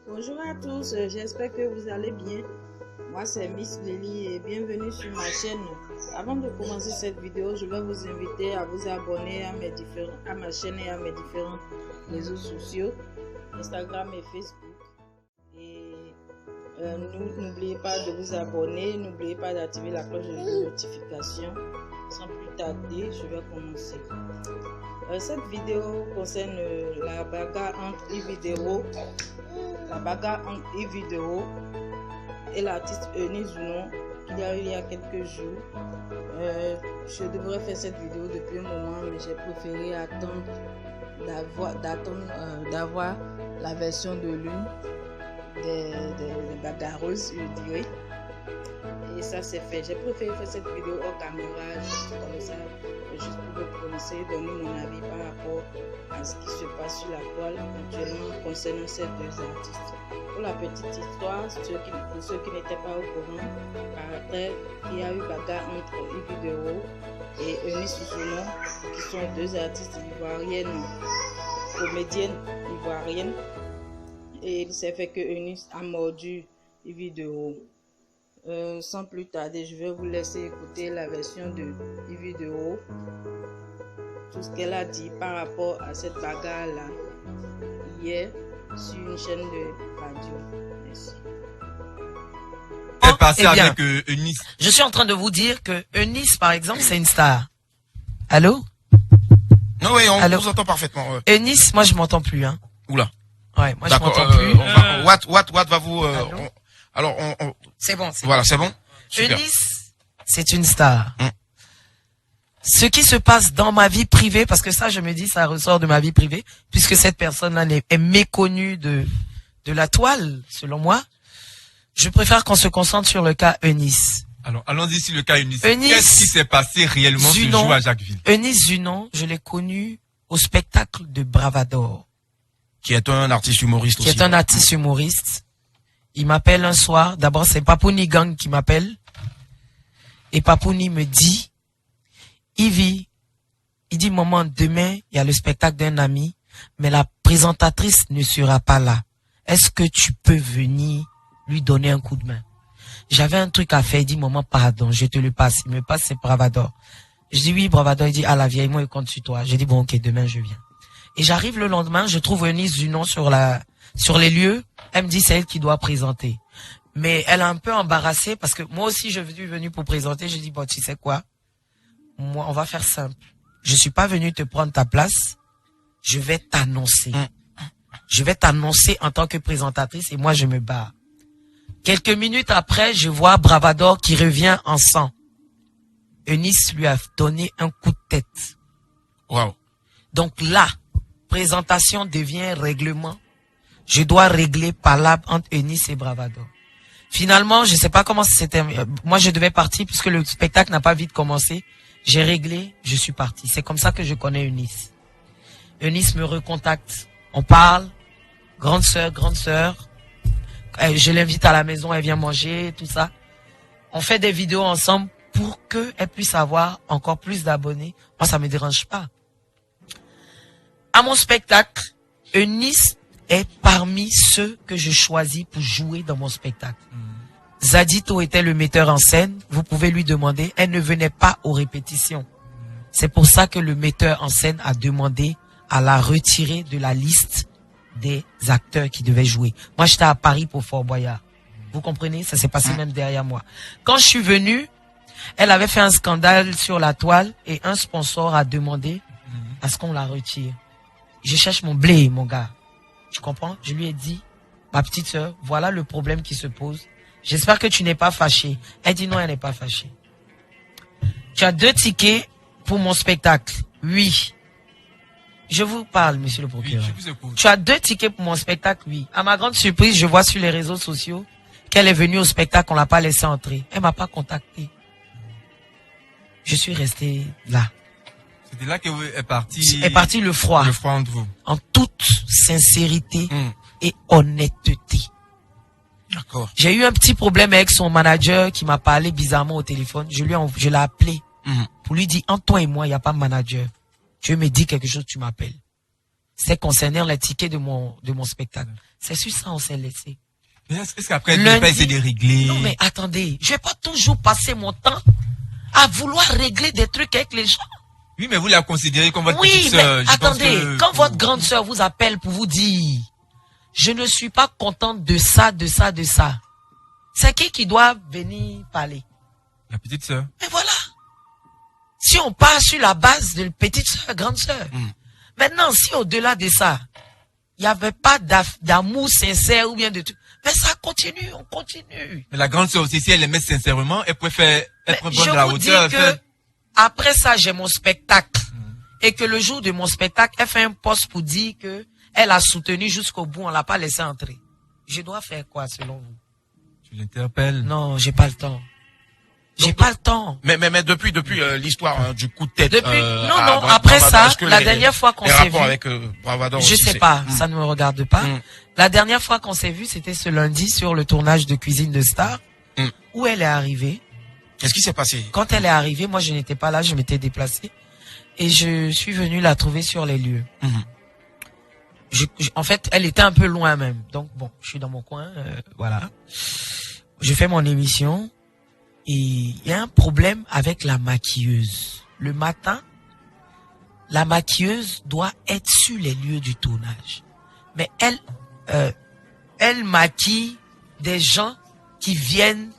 Bonjour à tous, j'espère que vous allez bien. Moi c'est Miss Lily et bienvenue sur ma chaîne. Avant de commencer cette vidéo, je vais vous inviter à vous abonner à ma chaîne et à mes différents réseaux sociaux, Instagram et Facebook. Et n'oubliez pas de vous abonner, n'oubliez pas d'activer la cloche de notification. Sans plus tarder, je vais commencer. Cette vidéo concerne la bagarre entre Yves Vidéo et l'artiste Eunice Zounon qu'il y a eu il y a quelques jours. Je devrais faire cette vidéo depuis un moment, mais j'ai préféré attendre d'avoir la version de l'une des bagarreuses, je dirais. Et ça c'est fait. J'ai préféré faire cette vidéo hors caméra, juste pour me prononcer, donner mon avis par rapport à ce qui se passe sur la toile actuellement concernant ces deux artistes. Pour la petite histoire, pour ceux qui n'étaient pas au courant, après il y a eu bagarre entre Yves Vidéo et Eunice Zounon, qui sont deux artistes ivoiriennes, comédiennes ivoiriennes. Et il s'est fait que Eunice a mordu Yves Vidéo. Sans plus tarder, je vais vous laisser écouter la version de Yves Vidéo, tout ce qu'elle a dit par rapport à cette bagarre-là hier sur une chaîne de radio. Merci. Avec Eunice. Je suis en train de vous dire que Eunice, par exemple, c'est une star. Allô? Non, oui, on vous entend parfaitement. Eunice, moi je m'entends plus. Hein. Oula. Ouais, moi je m'entends plus. Watt va vous... C'est bon. Voilà, c'est bon. Super. Eunice, c'est une star. Ce qui se passe dans ma vie privée, parce que ça, je me dis, ça ressort de ma vie privée, puisque cette personne-là est méconnue de la toile, selon moi. Je préfère qu'on se concentre sur le cas Eunice. Alors, allons-y sur le cas Eunice. Qu'est-ce qui s'est passé réellement ce jour à Jacquesville? Eunice Zounon, je l'ai connu au spectacle de Bravador. Qui est un artiste humoriste aussi. Qui est un artiste humoriste. Il m'appelle un soir. D'abord, c'est Papouni Gang qui m'appelle. Et Papouni me dit, Ivy, il dit, maman, demain, il y a le spectacle d'un ami, mais la présentatrice ne sera pas là. Est-ce que tu peux venir lui donner un coup de main? J'avais un truc à faire. Il dit, maman, pardon, je te le passe. Il me passe, c'est Bravador. Je dis, oui, Bravador. Il dit, ah, la vieille, moi, il compte sur toi. J'ai dit, bon, ok, demain, je viens. Et j'arrive le lendemain, je trouve Eunice Zounon sur les lieux. Elle me dit, c'est elle qui doit présenter. Mais elle est un peu embarrassée parce que moi aussi, je suis venu pour présenter. Je dis, bon, tu sais quoi? Moi, on va faire simple. Je suis pas venu te prendre ta place. Je vais t'annoncer. Je vais t'annoncer en tant que présentatrice et moi, je me barre. Quelques minutes après, je vois Bravador qui revient en sang. Eunice lui a donné un coup de tête. Wow. Donc là, présentation devient règlement. Je dois régler palabre entre Eunice et Bravador. Finalement, je sais pas comment c'était. Moi, je devais partir puisque le spectacle n'a pas vite commencé. J'ai réglé, je suis parti. C'est comme ça que je connais Eunice. Eunice me recontacte. On parle. Grande sœur. Je l'invite à la maison, elle vient manger, tout ça. On fait des vidéos ensemble pour qu'elle puisse avoir encore plus d'abonnés. Moi, ça me dérange pas. À mon spectacle, Eunice est parmi ceux que je choisis pour jouer dans mon spectacle. Zadito était le metteur en scène. Vous pouvez lui demander. Elle ne venait pas aux répétitions. C'est pour ça que le metteur en scène a demandé à la retirer de la liste des acteurs qui devaient jouer. Moi, j'étais à Paris pour Fort Boyard. Vous comprenez? Ça s'est passé même derrière moi. Quand je suis venu, elle avait fait un scandale sur la toile et un sponsor a demandé à ce qu'on la retire. Je cherche mon blé, mon gars. Tu comprends? Je lui ai dit, ma petite sœur, voilà le problème qui se pose. J'espère que tu n'es pas fâchée. Elle dit non, elle n'est pas fâchée. Tu as 2 tickets pour mon spectacle. Oui. Je vous parle, monsieur le procureur. Oui, je vous écoute. Tu as 2 tickets pour mon spectacle, oui. À ma grande surprise, je vois sur les réseaux sociaux qu'elle est venue au spectacle, on l'a pas laissée entrer. Elle m'a pas contacté. Je suis resté là. C'était là que est parti le froid. Le froid entre vous. En toute sincérité et honnêteté. D'accord. J'ai eu un petit problème avec son manager qui m'a parlé bizarrement au téléphone. Je l'ai appelé pour lui dire, entre toi et moi, il n'y a pas de manager. Tu me dis quelque chose, tu m'appelles. C'est concernant les tickets de mon spectacle. C'est sur ça on s'est laissé. Est-ce qu'après, tu n'as pas essayé de régler? Non, mais attendez, je vais pas toujours passer mon temps à vouloir régler des trucs avec les gens. Oui, mais vous la considérez comme votre petite mais sœur. attendez, quand votre grande sœur vous appelle pour vous dire, je ne suis pas contente de ça, de ça, de ça. C'est qui doit venir parler? La petite sœur. Mais voilà. Si on part sur la base de petite sœur, grande sœur. Maintenant, si au-delà de ça, il n'y avait pas d'amour sincère ou bien de tout, mais ça continue, on continue. Mais la grande sœur aussi, si elle aimait sincèrement, elle préfère être bonne de la hauteur. Je vous dis que après ça, j'ai mon spectacle. Et que le jour de mon spectacle, elle fait un post pour dire que elle a soutenu jusqu'au bout, on l'a pas laissé entrer. Je dois faire quoi selon vous? Tu l'interpelles? Non, j'ai pas le temps. J'ai pas le temps. Mais depuis l'histoire du coup de tête. Après ça, la dernière fois qu'on s'est vu, avec Bravador je sais pas, ça ne me regarde pas. La dernière fois qu'on s'est vu, c'était ce lundi sur le tournage de Cuisine de Star, où elle est arrivée. Qu'est-ce qui s'est passé? Quand elle est arrivée, moi je n'étais pas là, je m'étais déplacé et je suis venu la trouver sur les lieux. En fait, elle était un peu loin même, donc bon, je suis dans mon coin, voilà. Je fais mon émission. Et il y a un problème avec la maquilleuse. Le matin, la maquilleuse doit être sur les lieux du tournage. Mais elle maquille des gens qui viennent,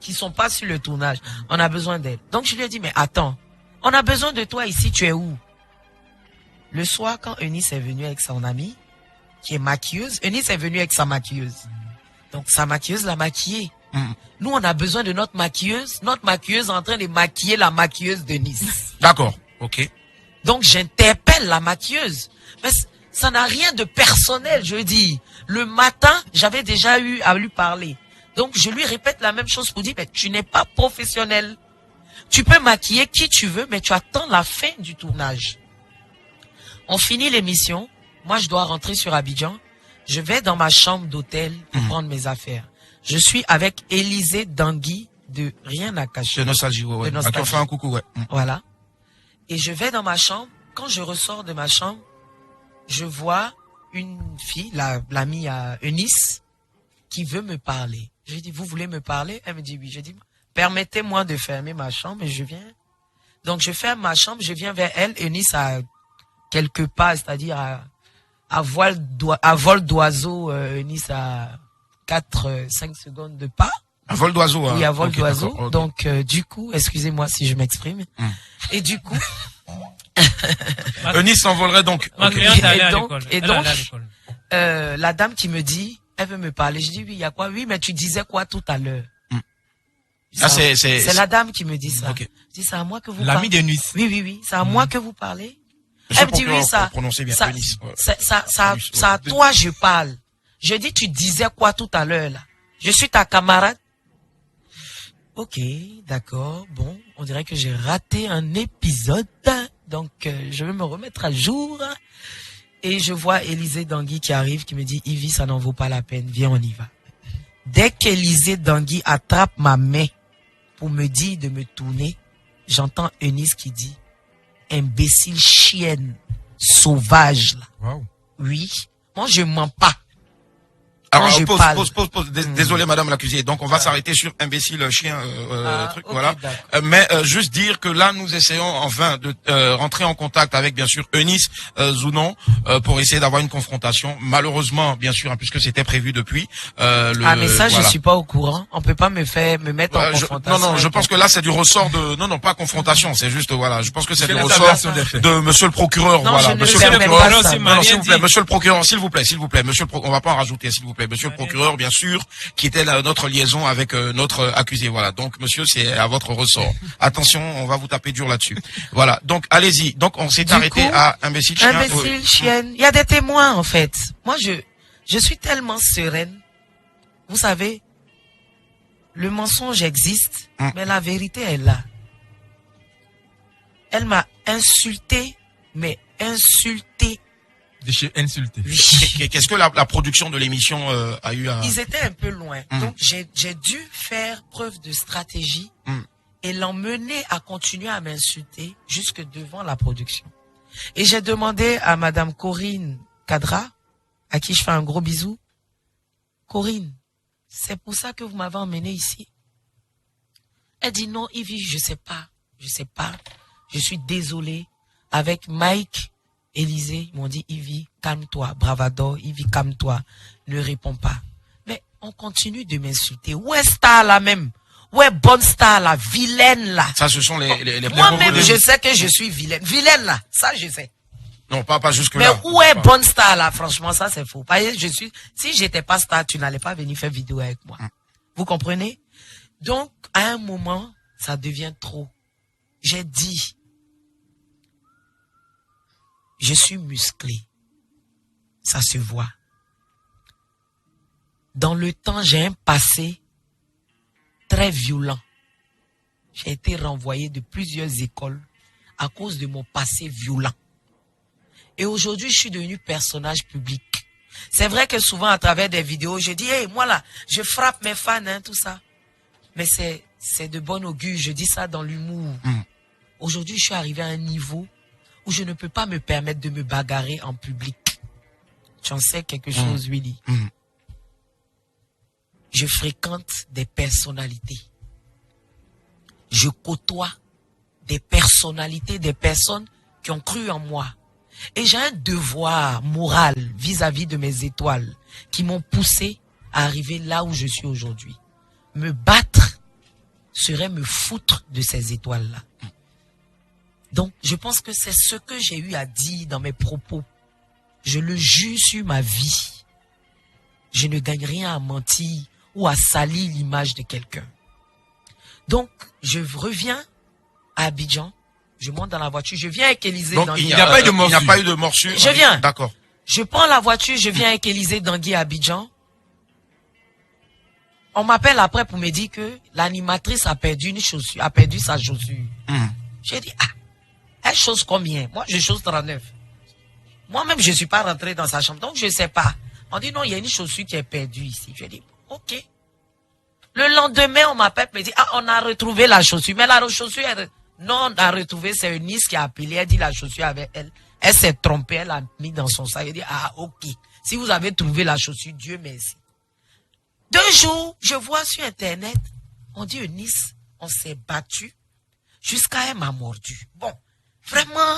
qui sont pas sur le tournage. On a besoin d'elle. Donc je lui ai dit, mais attends, on a besoin de toi ici, tu es où? Le soir, quand Eunice est venue avec son amie, qui est maquilleuse, Eunice est venue avec sa maquilleuse. Donc sa maquilleuse l'a maquillée. Nous, on a besoin de notre maquilleuse est en train de maquiller la maquilleuse de Nice. D'accord, ok. Donc, j'interpelle la maquilleuse. Mais ça n'a rien de personnel, je dis. Le matin, j'avais déjà eu à lui parler. Donc, je lui répète la même chose pour dire, mais tu n'es pas professionnel. Tu peux maquiller qui tu veux, mais tu attends la fin du tournage. On finit l'émission. Moi, je dois rentrer sur Abidjan. Je vais dans ma chambre d'hôtel pour prendre mes affaires. Je suis avec Élisée Dangui de Rien à cacher. De Nostalgie, ouais. À qui on fait un coucou, ouais. Voilà. Et je vais dans ma chambre. Quand je ressors de ma chambre, je vois une fille, l'amie à Eunice, qui veut me parler. Je lui dis, vous voulez me parler? Elle me dit oui. Je dis, permettez-moi de fermer ma chambre et je viens. Donc je ferme ma chambre, je viens vers elle. Eunice a quelques pas, c'est-à-dire à vol d'oiseau, Eunice a 4-5 secondes de pas. À vol d'oiseau, hein. Oui, à vol d'oiseau. Okay. Donc, du coup, excusez-moi si je m'exprime. Et du coup... Eunice s'envolerait donc. Et donc, la dame qui me dit, elle veut me parler. Je dis, oui, il y a quoi? Oui, mais tu disais quoi tout à l'heure? C'est la dame qui me dit ça. Okay. Je dis, c'est à moi que vous parlez. L'ami d'Eunice. Oui. C'est à moi que vous parlez. Elle me dit, oui, ça à toi je parle. Je dis, tu disais quoi tout à l'heure, là? Je suis ta camarade. Ok, d'accord. Bon, on dirait que j'ai raté un épisode. Donc, je vais me remettre à jour. Et je vois Élisée Dangui qui arrive, qui me dit, Ivy, ça n'en vaut pas la peine. Viens, on y va. Dès qu'Élisée Dangui attrape ma main pour me dire de me tourner, j'entends Eunice qui dit, imbécile chienne, sauvage, là. Wow. Oui. Moi, je mens pas. Alors, pause. Désolé, madame l'accusée. Donc, on va s'arrêter sur imbécile, chien, truc, okay, voilà. Mais juste dire que là, nous essayons en vain de rentrer en contact avec, bien sûr, Eunice Zounon pour essayer d'avoir une confrontation. Malheureusement, bien sûr, hein, puisque c'était prévu depuis. Mais ça, voilà. Je suis pas au courant. On peut pas me mettre en confrontation. Non, je pense que là, c'est du ressort de... Non, pas confrontation. C'est juste, voilà. Je pense que c'est du ressort de monsieur le procureur. Non, voilà. Monsieur le procureur. Non, s'il vous plaît, monsieur le procureur, s'il vous plaît. On va pas en rajouter, s'il vous plaît. Monsieur le procureur, bien sûr, qui était notre liaison avec notre accusé. Voilà. Donc, monsieur, c'est à votre ressort. Attention, on va vous taper dur là-dessus. Voilà. Donc, allez-y. Donc, on s'est arrêté à imbécile chien. Imbécile chienne. Il y a des témoins, en fait. Moi, je suis tellement sereine. Vous savez, le mensonge existe, mais la vérité est là. Elle m'a insulté, mais insulté. Insulté. Qu'est-ce que la production de l'émission a eu à... Ils étaient un peu loin. Donc, j'ai dû faire preuve de stratégie et l'emmener à continuer à m'insulter jusque devant la production. Et j'ai demandé à Madame Corinne Cadra, à qui je fais un gros bisou. Corinne, c'est pour ça que vous m'avez emmené ici? Elle dit non, Ivy, je sais pas. Je suis désolée. Avec Mike, Élisée, ils m'ont dit, Ivy, calme-toi, Bravador, Ivy, calme-toi, ne réponds pas. Mais on continue de m'insulter. Où est Star là même? Où est Bonne Star là? Vilaine là? Ça, ce sont les moi-même, je sais que je suis vilaine. Vilaine là, ça je sais. Non, pas jusque-là. Mais où est Bonne Star là? Franchement, ça c'est faux. Si j'étais pas Star, tu n'allais pas venir faire vidéo avec moi. Vous comprenez? Donc, à un moment, ça devient trop. J'ai dit, je suis musclé. Ça se voit. Dans le temps, j'ai un passé très violent. J'ai été renvoyé de plusieurs écoles à cause de mon passé violent. Et aujourd'hui, je suis devenu personnage public. C'est vrai que souvent, à travers des vidéos, je dis, hey, moi là, je frappe mes fans, hein, tout ça. Mais c'est de bon augure, je dis ça dans l'humour. Aujourd'hui, je suis arrivé à un niveau où je ne peux pas me permettre de me bagarrer en public. Tu en sais quelque chose, Willy? Je fréquente des personnalités. Je côtoie des personnalités, des personnes qui ont cru en moi. Et j'ai un devoir moral vis-à-vis de mes étoiles qui m'ont poussé à arriver là où je suis aujourd'hui. Me battre serait me foutre de ces étoiles-là. Donc, je pense que c'est ce que j'ai eu à dire dans mes propos. Je le jure sur ma vie. Je ne gagne rien à mentir ou à salir l'image de quelqu'un. Donc, je reviens à Abidjan. Je monte dans la voiture. Je viens avec Élisée. Donc, il n'y a pas eu de morsure. Je viens. D'accord. Je prends la voiture. Je viens avec Élisée Dangui à Abidjan. On m'appelle après pour me dire que l'animatrice a perdu une chaussure, a perdu sa chaussure. J'ai dit, elle chose combien? Moi, je chose 39. Moi-même, je ne suis pas rentré dans sa chambre, donc je ne sais pas. On dit, non, il y a une chaussure qui est perdue ici. Je dis, ok. Le lendemain, on m'appelle, me dit, on a retrouvé la chaussure. Mais la chaussure, non, on a retrouvé, c'est une Nice qui a appelé, elle dit la chaussure avec elle. Elle s'est trompée, elle l'a mis dans son sac. Elle dit, ok. Si vous avez trouvé la chaussure, Dieu merci. 2 jours, je vois sur Internet, on dit Nice, on s'est battu jusqu'à elle m'a mordu. Bon, vraiment.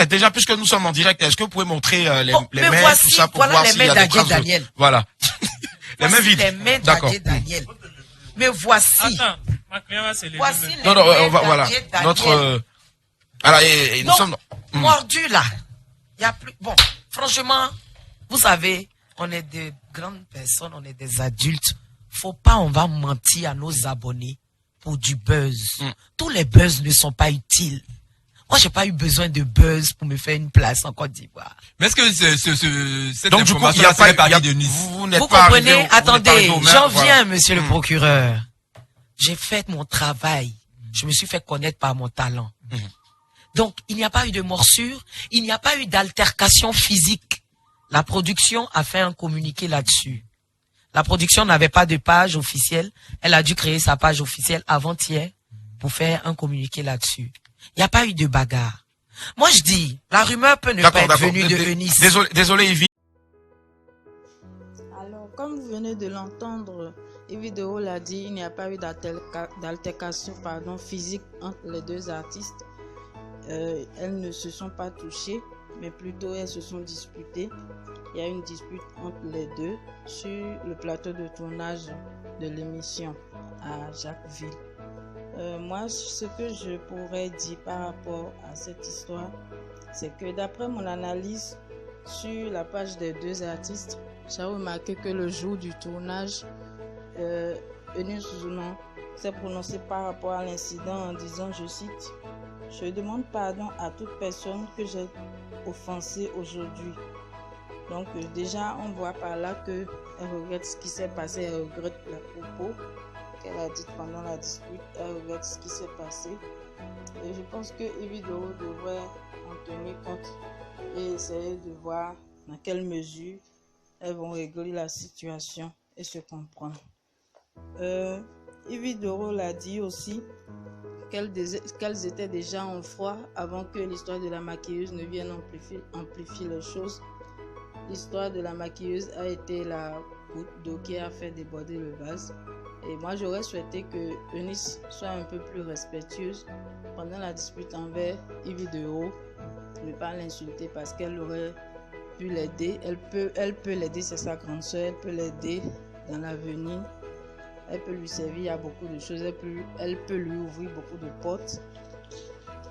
Déjà, puisque nous sommes en direct, est-ce que vous pouvez montrer les mains, voici, tout ça, pour voir s'il y a des traces Daniel. Voilà. Les mains vides. Les mains d'Adier Daniel. Mais voici. Attends, ma cliente va se lever. Voici les non, voilà. Daniel. Notre, alors, et nous sommes, mordu là. Il y a plus, bon, franchement, vous savez, on est des grandes personnes, on est des adultes. Faut pas, on va mentir à nos abonnés pour du buzz. Tous les buzz ne sont pas utiles. Moi, j'ai pas eu besoin de buzz pour me faire une place en Côte d'Ivoire. Mais est-ce que cette donc, information du coup, fait partie de Nice? Vous comprenez? Attendez, j'en viens, monsieur le procureur. J'ai fait mon travail. Je me suis fait connaître par mon talent. Donc, il n'y a pas eu de morsure, il n'y a pas eu d'altercation physique. La production a fait un communiqué là-dessus. La production n'avait pas de page officielle. Elle a dû créer sa page officielle avant-hier pour faire un communiqué là-dessus. Il n'y a pas eu de bagarre. Moi, je dis, la rumeur peut ne pas être venue de Eunice. Désolé, Yvi. Alors, comme vous venez de l'entendre, Yvi Doro l'a dit, il n'y a pas eu d'altercation physique entre les deux artistes. Elles ne se sont pas touchées, mais plutôt elles se sont disputées. Il y a une dispute entre les deux sur le plateau de tournage de l'émission à Jacquesville. Moi, ce que je pourrais dire par rapport à cette histoire, c'est que d'après mon analyse sur la page des deux artistes, j'ai remarqué que le jour du tournage, Eunice Zounon s'est prononcé par rapport à l'incident en disant, je cite, « Je demande pardon à toute personne que j'ai offensée aujourd'hui. » Donc déjà, on voit par là qu'elle regrette ce qui s'est passé, elle regrette les propos qu'elle a dit pendant la dispute, elle regrette ce qui s'est passé. Et je pense que Yvi Doro devrait en tenir compte et essayer de voir dans quelle mesure elles vont régler la situation et se comprendre. Yvi Doro l'a dit aussi qu'elles étaient déjà en froid avant que l'histoire de la maquilleuse ne vienne amplifier les choses. L'histoire de la maquilleuse a été la goutte d'eau qui a fait déborder le vase. Et moi, j'aurais souhaité que Eunice soit un peu plus respectueuse pendant la dispute envers Yves Dero. Ne pas l'insulter parce qu'elle aurait pu l'aider. Elle peut l'aider, c'est sa grande soeur. Elle peut l'aider dans l'avenir. Elle peut lui servir à beaucoup de choses. Elle peut lui ouvrir beaucoup de portes.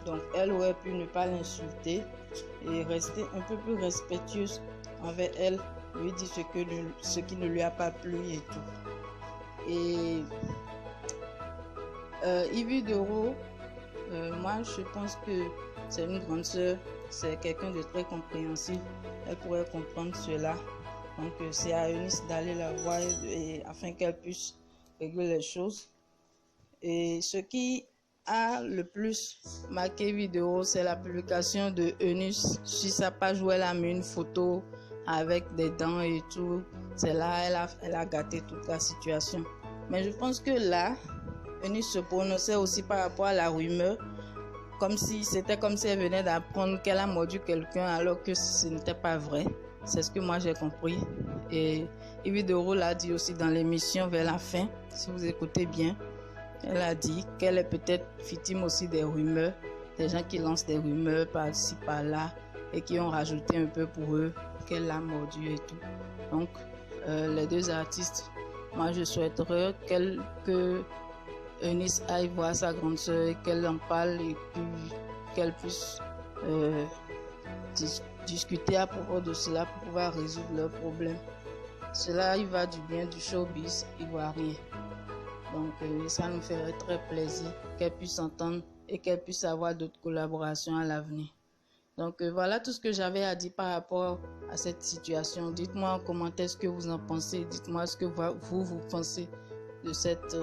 Donc, elle aurait pu ne pas l'insulter et rester un peu plus respectueuse envers elle. Lui dire ce qui ne lui a pas plu et tout. Et Yves Dero, moi, je pense que c'est une grande sœur. C'est quelqu'un de très compréhensif. Elle pourrait comprendre cela. Donc, c'est à Eunice d'aller la voir afin qu'elle puisse régler les choses. Et ce qui a le plus marqué vidéo, c'est la publication de Eunice sur sa page où elle a mis une photo avec des dents et tout. C'est là elle a gâté toute la situation. Mais je pense que là, Eunice se prononçait aussi par rapport à la rumeur, c'était comme si elle venait d'apprendre qu'elle a mordu quelqu'un alors que ce n'était pas vrai. C'est ce que moi j'ai compris. Et Yves Dero l'a dit aussi dans l'émission vers la fin, si vous écoutez bien. Elle a dit qu'elle est peut-être victime aussi des rumeurs, des gens qui lancent des rumeurs par-ci par-là et qui ont rajouté un peu pour eux qu'elle l'a mordu et tout. Donc, les deux artistes, moi je souhaiterais que Eunice aille voir sa grande sœur et qu'elle en parle et puis qu'elle puisse discuter à propos de cela pour pouvoir résoudre leurs problèmes. Cela, il va du bien du showbiz ivoirien. Donc, ça nous ferait très plaisir qu'elle puisse s'entendre et qu'elle puisse avoir d'autres collaborations à l'avenir. Donc, voilà tout ce que j'avais à dire par rapport à cette situation. Dites-moi en commentaire ce que vous en pensez. Dites-moi ce que vous pensez de cette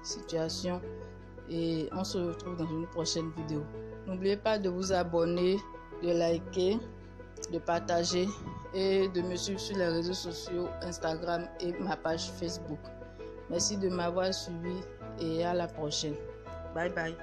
situation. Et on se retrouve dans une prochaine vidéo. N'oubliez pas de vous abonner, de liker, de partager et de me suivre sur les réseaux sociaux, Instagram et ma page Facebook. Merci de m'avoir suivi et à la prochaine. Bye bye.